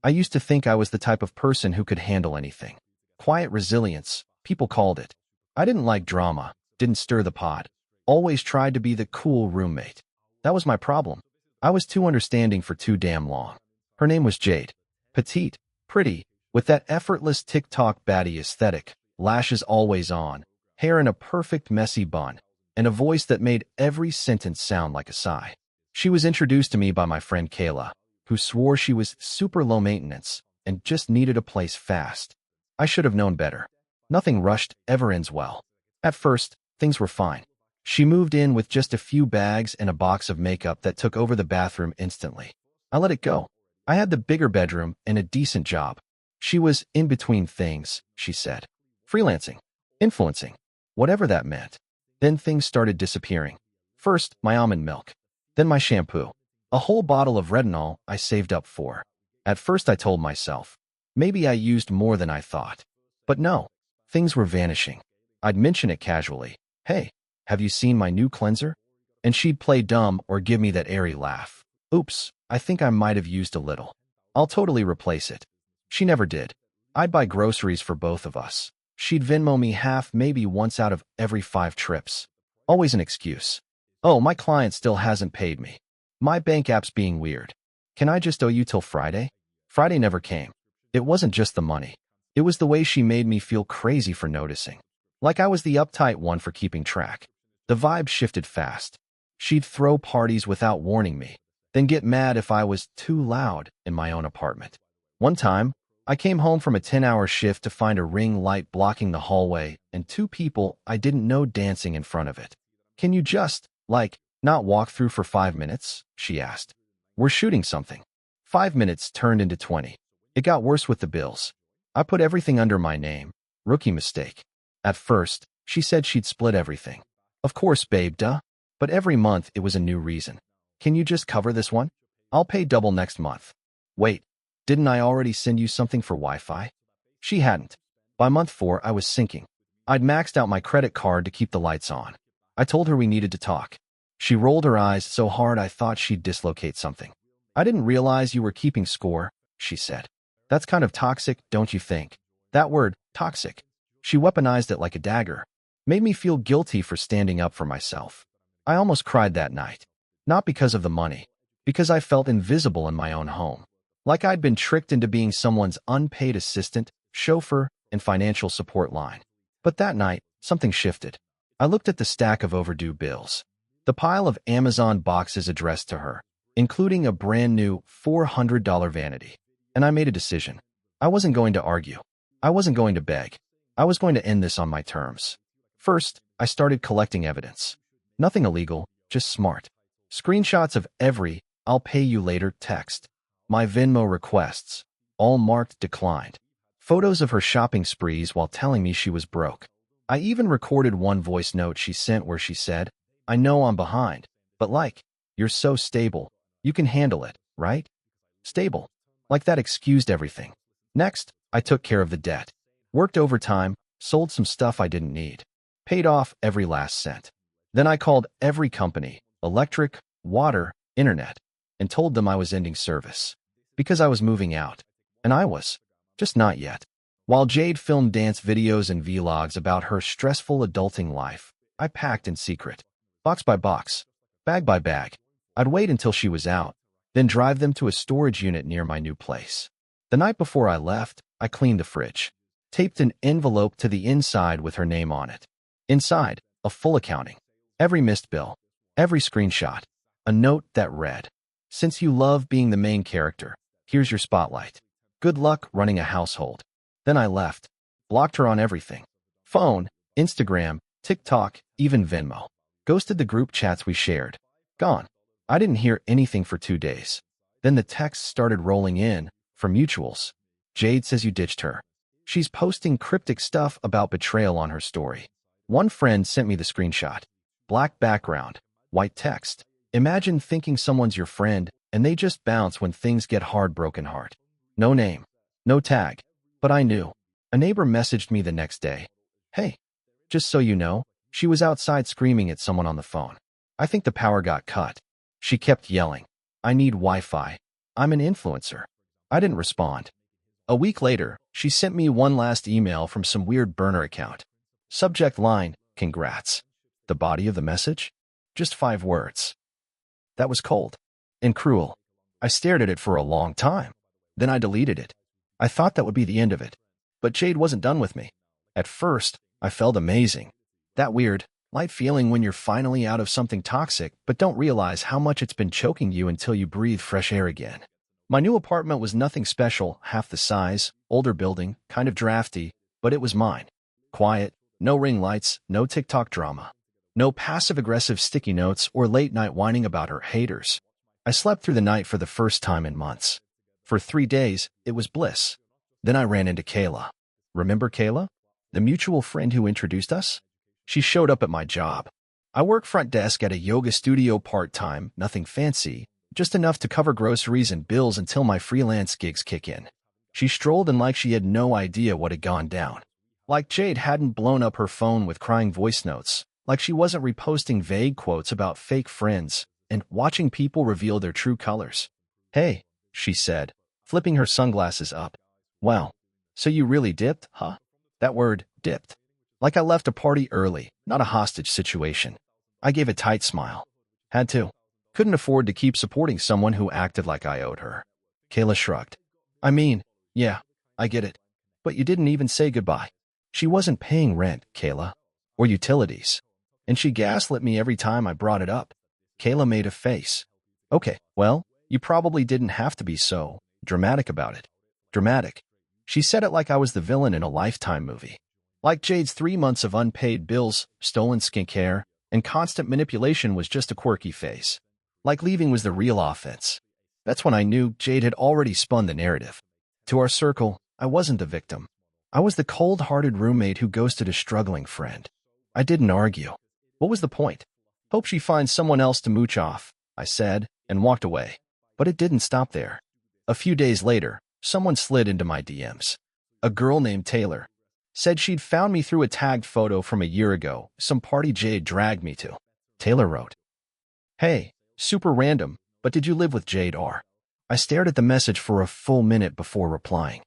I used to think I was the type of person who could handle anything. Quiet resilience, people called it. I didn't like drama, didn't stir the pot. Always tried to be the cool roommate. That was my problem. I was too understanding for too damn long. Her name was Jade. Petite, pretty, with that effortless TikTok baddie aesthetic, lashes always on, hair in a perfect messy bun, and a voice that made every sentence sound like a sigh. She was introduced to me by my friend Kayla, who swore she was super low maintenance and just needed a place fast. I should have known better. Nothing rushed ever ends well. At first, things were fine. She moved in with just a few bags and a box of makeup that took over the bathroom instantly. I let it go. I had the bigger bedroom and a decent job. She was in between things, she said. Freelancing. Influencing. Whatever that meant. Then things started disappearing. First, my almond milk. Then my shampoo. A whole bottle of retinol I saved up for. At first I told myself, maybe I used more than I thought. But no, things were vanishing. I'd mention it casually. Hey, have you seen my new cleanser? And she'd play dumb or give me that airy laugh. Oops, I think I might have used a little. I'll totally replace it. She never did. I'd buy groceries for both of us. She'd Venmo me half maybe once out of every 5 trips. Always an excuse. Oh, my client still hasn't paid me. My bank app's being weird. Can I just owe you till Friday? Friday never came. It wasn't just the money. It was the way she made me feel crazy for noticing. Like I was the uptight one for keeping track. The vibe shifted fast. She'd throw parties without warning me, then get mad if I was too loud in my own apartment. One time, I came home from a 10-hour shift to find a ring light blocking the hallway and 2 people I didn't know dancing in front of it. Can you just, not walk through for 5 minutes? She asked. We're shooting something. 5 minutes turned into 20. It got worse with the bills. I put everything under my name. Rookie mistake. At first, she said she'd split everything. Of course, babe, duh. But every month it was a new reason. Can you just cover this one? I'll pay double next month. Wait, didn't I already send you something for Wi-Fi? She hadn't. By month 4, I was sinking. I'd maxed out my credit card to keep the lights on. I told her we needed to talk. She rolled her eyes so hard I thought she'd dislocate something. I didn't realize you were keeping score, she said. That's kind of toxic, don't you think? That word, toxic. She weaponized it like a dagger. Made me feel guilty for standing up for myself. I almost cried that night. Not because of the money. Because I felt invisible in my own home. Like I'd been tricked into being someone's unpaid assistant, chauffeur, and financial support line. But that night, something shifted. I looked at the stack of overdue bills. The pile of Amazon boxes addressed to her, including a brand new $400 vanity. And I made a decision. I wasn't going to argue. I wasn't going to beg. I was going to end this on my terms. First, I started collecting evidence. Nothing illegal, just smart. Screenshots of every "I'll pay you later" text. My Venmo requests, all marked declined. Photos of her shopping sprees while telling me she was broke. I even recorded one voice note she sent where she said, I know I'm behind, but you're so stable. You can handle it, right? Stable. Like that excused everything. Next, I took care of the debt. Worked overtime, sold some stuff I didn't need. Paid off every last cent. Then I called every company, electric, water, internet, and told them I was ending service. Because I was moving out. And I was. Just not yet. While Jade filmed dance videos and vlogs about her stressful adulting life, I packed in secret. Box by box. Bag by bag. I'd wait until she was out, then drive them to a storage unit near my new place. The night before I left, I cleaned the fridge. Taped an envelope to the inside with her name on it. Inside, a full accounting. Every missed bill. Every screenshot. A note that read, Since you love being the main character, here's your spotlight. Good luck running a household. Then I left. Blocked her on everything. Phone, Instagram, TikTok, even Venmo. Ghosted the group chats we shared. Gone. I didn't hear anything for 2 days. Then the texts started rolling in, from mutuals. Jade says you ditched her. She's posting cryptic stuff about betrayal on her story. One friend sent me the screenshot. Black background, white text. Imagine thinking someone's your friend, and they just bounce when things get hard. Broken heart. No name. No tag. But I knew. A neighbor messaged me the next day. Hey, just so you know, she was outside screaming at someone on the phone. I think the power got cut. She kept yelling. I need Wi-Fi. I'm an influencer. I didn't respond. A week later, she sent me one last email from some weird burner account. Subject line, congrats. The body of the message? Just 5 words. That was cold and cruel. I stared at it for a long time. Then I deleted it. I thought that would be the end of it. But Jade wasn't done with me. At first, I felt amazing. That weird, light feeling when you're finally out of something toxic but don't realize how much it's been choking you until you breathe fresh air again. My new apartment was nothing special, half the size, older building, kind of drafty, but it was mine. Quiet, no ring lights, no TikTok drama. No passive-aggressive sticky notes or late-night whining about her haters. I slept through the night for the first time in months. For 3 days, it was bliss. Then I ran into Kayla. Remember Kayla? The mutual friend who introduced us? She showed up at my job. I work front desk at a yoga studio part-time, nothing fancy, just enough to cover groceries and bills until my freelance gigs kick in. She strolled in like she had no idea what had gone down. Like Jade hadn't blown up her phone with crying voice notes. Like she wasn't reposting vague quotes about fake friends and watching people reveal their true colors. Hey, she said, flipping her sunglasses up. Wow, so you really dipped, huh? That word, dipped. Like I left a party early, not a hostage situation. I gave a tight smile. Had to. Couldn't afford to keep supporting someone who acted like I owed her. Kayla shrugged. I mean, yeah, I get it. But you didn't even say goodbye. She wasn't paying rent, Kayla, or utilities. And she gaslit me every time I brought it up. Kayla made a face. Okay, well, you probably didn't have to be so dramatic about it. Dramatic. She said it like I was the villain in a Lifetime movie. Like Jade's 3 months of unpaid bills, stolen skincare, and constant manipulation was just a quirky phase. Like leaving was the real offense. That's when I knew Jade had already spun the narrative. To our circle, I wasn't the victim. I was the cold-hearted roommate who ghosted a struggling friend. I didn't argue. What was the point? Hope she finds someone else to mooch off, I said, and walked away. But it didn't stop there. A few days later, someone slid into my DMs. A girl named Taylor. Said she'd found me through a tagged photo from a year ago, some party Jade dragged me to. Taylor wrote, Hey, super random, but did you live with Jade R? I stared at the message for a full minute before replying.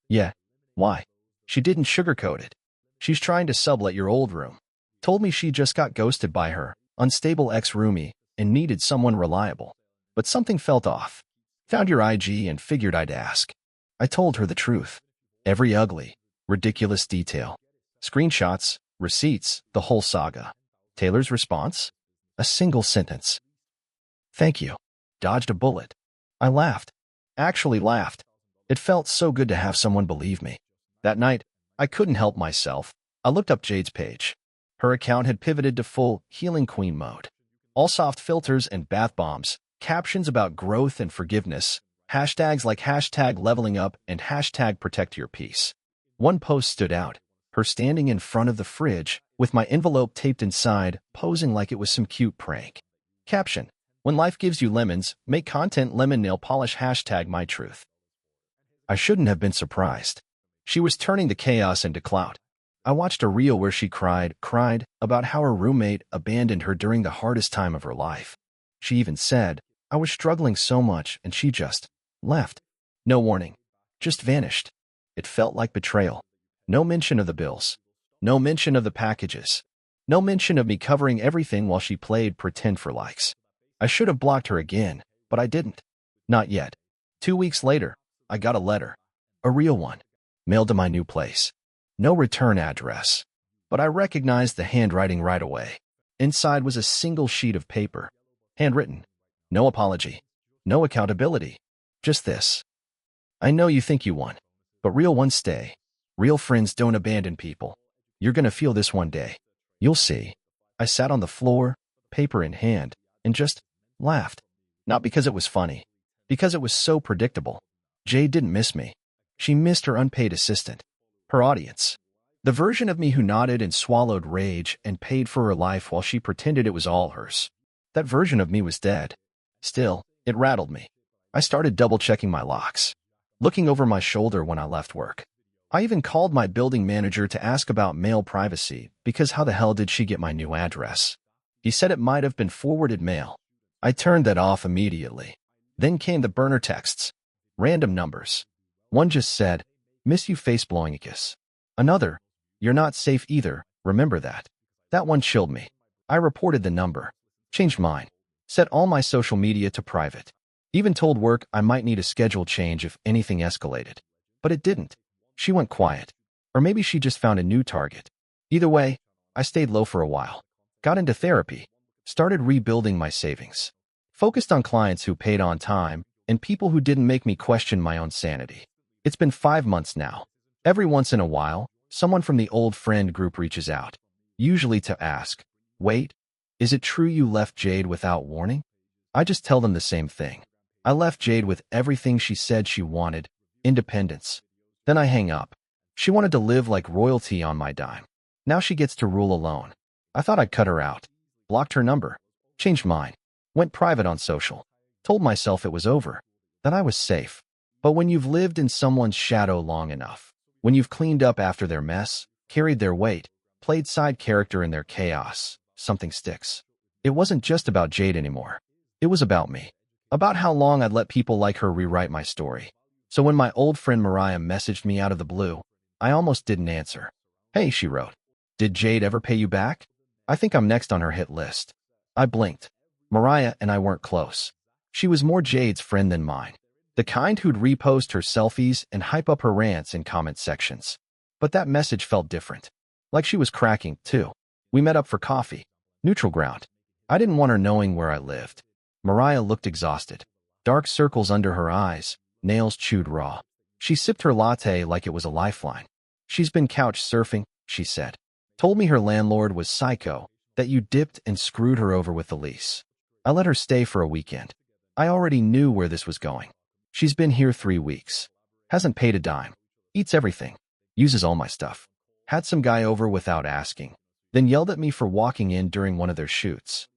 Yeah. Why? She didn't sugarcoat it. She's trying to sublet your old room. Told me she just got ghosted by her unstable ex-roomie and needed someone reliable. But something felt off. Found your IG and figured I'd ask. I told her the truth. Every ugly, ridiculous detail. Screenshots, receipts, the whole saga. Taylor's response? A single sentence. Thank you. Dodged a bullet. I laughed. Actually laughed. It felt so good to have someone believe me. That night, I couldn't help myself. I looked up Jade's page. Her account had pivoted to full Healing Queen mode. All soft filters and bath bombs, captions about growth and forgiveness, hashtags like hashtag leveling up and hashtag protect your peace. One post stood out, her standing in front of the fridge, with my envelope taped inside, posing like it was some cute prank. Caption, when life gives you lemons, make content lemon nail polish hashtag my truth. I shouldn't have been surprised. She was turning the chaos into clout. I watched a reel where she cried about how her roommate abandoned her during the hardest time of her life. She even said, I was struggling so much and she just left. No warning. Just vanished. It felt like betrayal. No mention of the bills. No mention of the packages. No mention of me covering everything while she played pretend for likes. I should have blocked her again, but I didn't. Not yet. 2 weeks later, I got a letter. A real one. Mailed to my new place. No return address. But I recognized the handwriting right away. Inside was a single sheet of paper. Handwritten. No apology. No accountability. Just this. I know you think you won, but real ones stay. Real friends don't abandon people. You're gonna feel this one day. You'll see. I sat on the floor, paper in hand, and just laughed. Not because it was funny. Because it was so predictable. Jade didn't miss me. She missed her unpaid assistant. Her audience. The version of me who nodded and swallowed rage and paid for her life while she pretended it was all hers. That version of me was dead. Still, it rattled me. I started double-checking my locks. Looking over my shoulder when I left work. I even called my building manager to ask about mail privacy because how the hell did she get my new address? He said it might have been forwarded mail. I turned that off immediately. Then came the burner texts. Random numbers. One just said, "Miss you face blowing a kiss." Another, "You're not safe either, remember that." That one chilled me. I reported the number. Changed mine. Set all my social media to private. Even told work I might need a schedule change if anything escalated. But it didn't. She went quiet. Or maybe she just found a new target. Either way, I stayed low for a while. Got into therapy. Started rebuilding my savings. Focused on clients who paid on time and people who didn't make me question my own sanity. It's been 5 months now. Every once in a while, someone from the old friend group reaches out. Usually to ask, "Wait, is it true you left Jade without warning?" I just tell them the same thing. I left Jade with everything she said she wanted, independence. Then I hang up. She wanted to live like royalty on my dime. Now she gets to rule alone. I thought I'd cut her out. Blocked her number. Changed mine. Went private on social. Told myself it was over. That I was safe. But when you've lived in someone's shadow long enough, when you've cleaned up after their mess, carried their weight, played side character in their chaos, something sticks. It wasn't just about Jade anymore. It was about me. About how long I'd let people like her rewrite my story. So when my old friend Mariah messaged me out of the blue, I almost didn't answer. "Hey," she wrote. "Did Jade ever pay you back? I think I'm next on her hit list." I blinked. Mariah and I weren't close. She was more Jade's friend than mine. The kind who'd repost her selfies and hype up her rants in comment sections. But that message felt different. Like she was cracking, too. We met up for coffee. Neutral ground. I didn't want her knowing where I lived. Mariah looked exhausted. Dark circles under her eyes, nails chewed raw. She sipped her latte like it was a lifeline. "She's been couch surfing," she said. "Told me her landlord was psycho, that you dipped and screwed her over with the lease." I let her stay for a weekend. I already knew where this was going. She's been here 3 weeks. Hasn't paid a dime. Eats everything. Uses all my stuff. Had some guy over without asking. Then yelled at me for walking in during one of their shoots.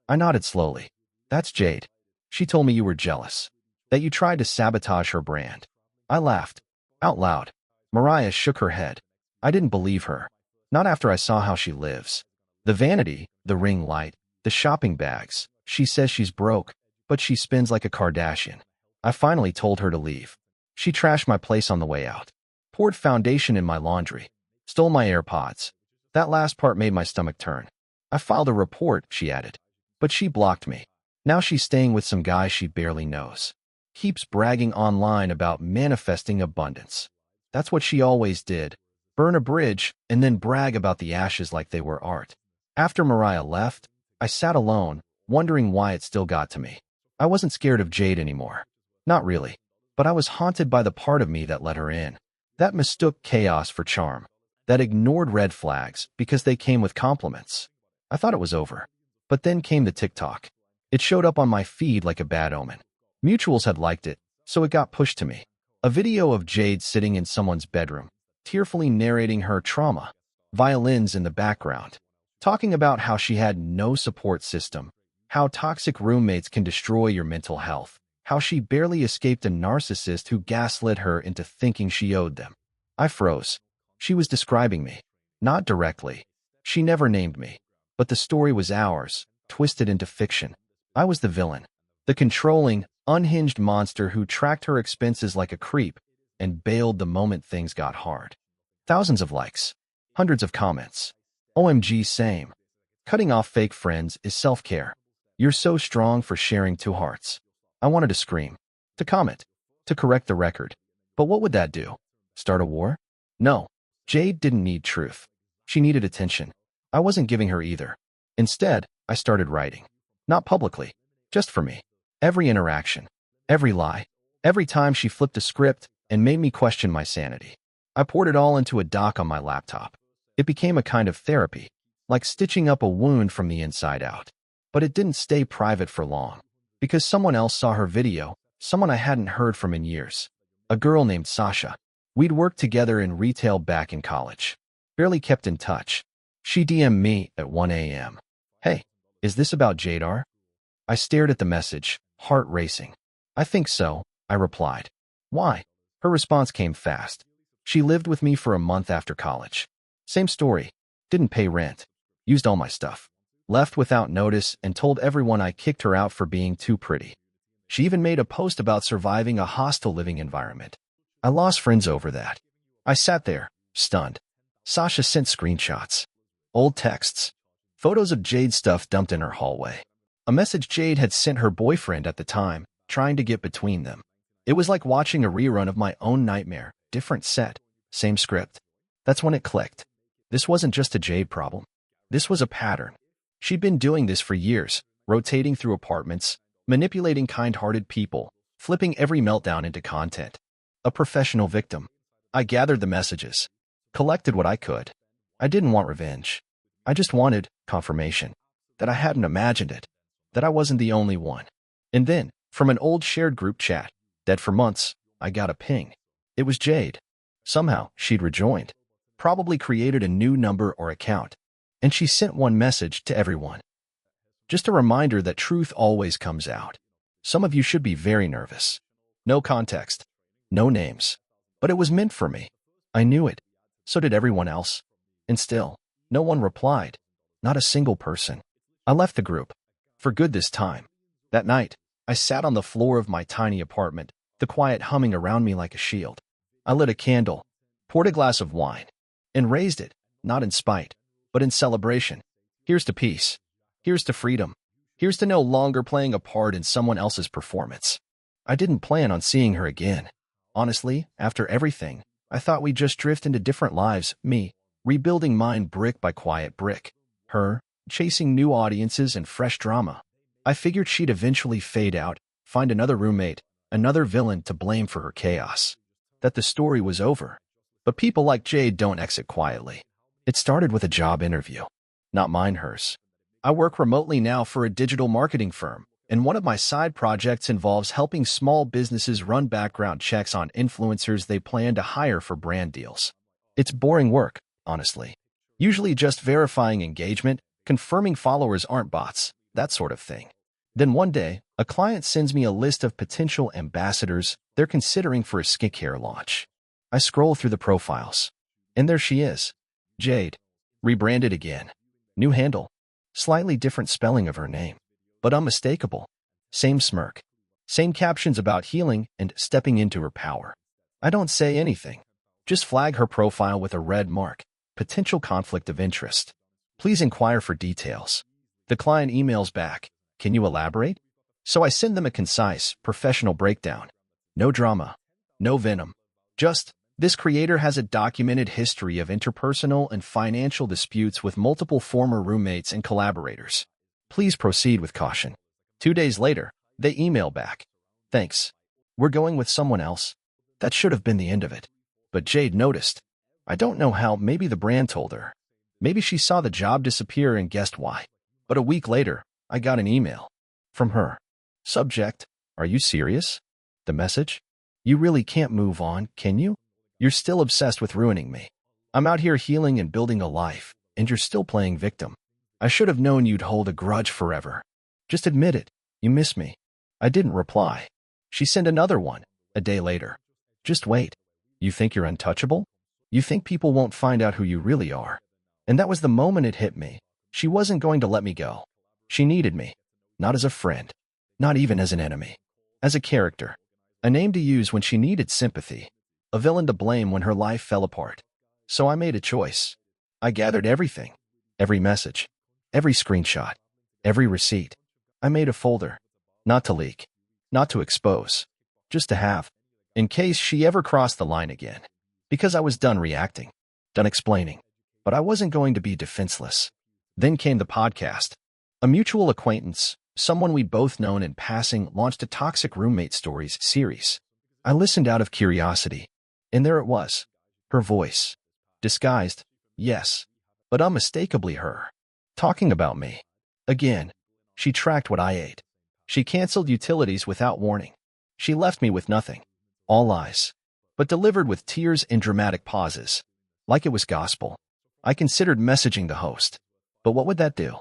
I nodded slowly. "That's Jade. She told me you were jealous. That you tried to sabotage her brand." I laughed. Out loud. Mariah shook her head. I didn't believe her. Not after I saw how she lives. The vanity, the ring light, the shopping bags. She says she's broke, but she spends like a Kardashian. I finally told her to leave. She trashed my place on the way out. Poured foundation in my laundry. Stole my AirPods. That last part made my stomach turn. "I filed a report," she added. But she blocked me. Now she's staying with some guy she barely knows. Keeps bragging online about manifesting abundance. That's what she always did. Burn a bridge and then brag about the ashes like they were art. After Mariah left, I sat alone, wondering why it still got to me. I wasn't scared of Jade anymore. Not really. But I was haunted by the part of me that let her in. That mistook chaos for charm. That ignored red flags because they came with compliments. I thought it was over. But then came the TikTok. It showed up on my feed like a bad omen. Mutuals had liked it, so it got pushed to me. A video of Jade sitting in someone's bedroom, tearfully narrating her trauma. Violins in the background. Talking about how she had no support system. How toxic roommates can destroy your mental health. How she barely escaped a narcissist who gaslit her into thinking she owed them. I froze. She was describing me. Not directly. She never named me. But the story was ours, twisted into fiction. I was the villain. The controlling, unhinged monster who tracked her expenses like a creep and bailed the moment things got hard. Thousands of likes. Hundreds of comments. OMG, same. Cutting off fake friends is self-care. You're so strong for sharing 2 hearts. I wanted to scream. To comment. To correct the record. But what would that do? Start a war? No. Jade didn't need truth. She needed attention. I wasn't giving her either. Instead, I started writing. Not publicly. Just for me. Every interaction. Every lie. Every time she flipped a script and made me question my sanity. I poured it all into a doc on my laptop. It became a kind of therapy. Like stitching up a wound from the inside out. But it didn't stay private for long. Because someone else saw her video, someone I hadn't heard from in years. A girl named Sasha. We'd worked together in retail back in college. Barely kept in touch. She DM'd me at 1 a.m. "Hey, is this about Jadar?" I stared at the message, heart racing. "I think so," I replied. "Why?" Her response came fast. She lived with me for a month after college. Same story. Didn't pay rent. Used all my stuff. Left without notice and told everyone I kicked her out for being too pretty. She even made a post about surviving a hostile living environment. I lost friends over that. I sat there, stunned. Sasha sent screenshots, old texts, photos of Jade's stuff dumped in her hallway. A message Jade had sent her boyfriend at the time, trying to get between them. It was like watching a rerun of my own nightmare, different set, same script. That's when it clicked. This wasn't just a Jade problem. This was a pattern. She'd been doing this for years, rotating through apartments, manipulating kind-hearted people, flipping every meltdown into content. A professional victim. I gathered the messages, collected what I could. I didn't want revenge. I just wanted confirmation that I hadn't imagined it, that I wasn't the only one. And then, from an old shared group chat, dead for months, I got a ping. It was Jade. Somehow, she'd rejoined, probably created a new number or account, and she sent one message to everyone. Just a reminder that truth always comes out. Some of you should be very nervous. No context, no names, but it was meant for me. I knew it. So did everyone else. And still, no one replied. Not a single person. I left the group. For good this time. That night, I sat on the floor of my tiny apartment, the quiet humming around me like a shield. I lit a candle, poured a glass of wine, and raised it, not in spite, but in celebration. Here's to peace. Here's to freedom. Here's to no longer playing a part in someone else's performance. I didn't plan on seeing her again. Honestly, after everything, I thought we'd just drift into different lives, me, rebuilding mine brick by quiet brick. Her, chasing new audiences and fresh drama. I figured she'd eventually fade out, find another roommate, another villain to blame for her chaos. That the story was over. But people like Jade don't exit quietly. It started with a job interview. Not mine, hers. I work remotely now for a digital marketing firm, and one of my side projects involves helping small businesses run background checks on influencers they plan to hire for brand deals. It's boring work, honestly. Usually just verifying engagement, confirming followers aren't bots, that sort of thing. Then one day, a client sends me a list of potential ambassadors they're considering for a skincare launch. I scroll through the profiles, and there she is. Jade. Rebranded again. New handle. Slightly different spelling of her name, but unmistakable. Same smirk. Same captions about healing and stepping into her power. I don't say anything. Just flag her profile with a red mark. Potential conflict of interest. Please inquire for details. The client emails back. Can you elaborate? So I send them a concise, professional breakdown. No drama. No venom. Just, this creator has a documented history of interpersonal and financial disputes with multiple former roommates and collaborators. Please proceed with caution. 2 days later, they email back. Thanks. We're going with someone else. That should have been the end of it. But Jade noticed. I don't know how, maybe the brand told her. Maybe she saw the job disappear and guessed why. But a week later, I got an email. From her. Subject, are you serious? The message? You really can't move on, can you? You're still obsessed with ruining me. I'm out here healing and building a life, and you're still playing victim. I should have known you'd hold a grudge forever. Just admit it. You miss me. I didn't reply. She sent another one, a day later. Just wait. You think you're untouchable? You think people won't find out who you really are? And that was the moment it hit me. She wasn't going to let me go. She needed me. Not as a friend. Not even as an enemy. As a character. A name to use when she needed sympathy. A villain to blame when her life fell apart. So I made a choice. I gathered everything. Every message. Every screenshot. Every receipt. I made a folder. Not to leak. Not to expose. Just to have. In case she ever crossed the line again. Because I was done reacting. Done explaining. But I wasn't going to be defenseless. Then came the podcast. A mutual acquaintance, someone we'd both known in passing, launched a Toxic Roommate Stories series. I listened out of curiosity. And there it was. Her voice. Disguised, yes, but unmistakably her. Talking about me. Again. She tracked what I ate. She canceled utilities without warning. She left me with nothing. All lies. But delivered with tears and dramatic pauses. Like it was gospel. I considered messaging the host. But what would that do?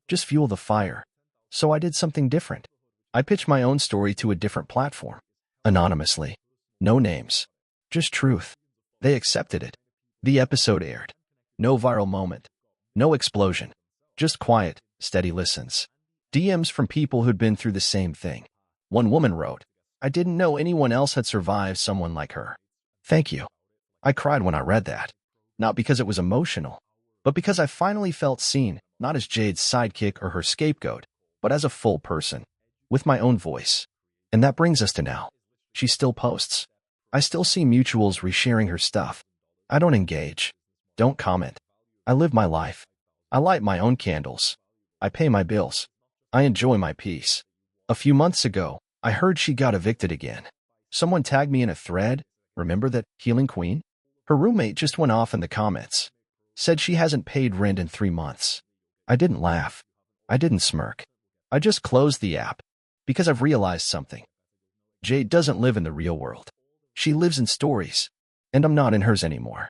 Just fuel the fire. So I did something different. I pitched my own story to a different platform. Anonymously. No names. Just truth. They accepted it. The episode aired. No viral moment. No explosion. Just quiet, steady listens. DMs from people who'd been through the same thing. One woman wrote, "I didn't know anyone else had survived someone like her. Thank you." I cried when I read that. Not because it was emotional, but because I finally felt seen, not as Jade's sidekick or her scapegoat, but as a full person, with my own voice. And that brings us to now. She still posts. I still see mutuals resharing her stuff. I don't engage. Don't comment. I live my life. I light my own candles. I pay my bills. I enjoy my peace. A few months ago, I heard she got evicted again. Someone tagged me in a thread. Remember that healing queen? Her roommate just went off in the comments. Said she hasn't paid rent in 3 months. I didn't laugh. I didn't smirk. I just closed the app because I've realized something. Jade doesn't live in the real world. She lives in stories, and I'm not in hers anymore.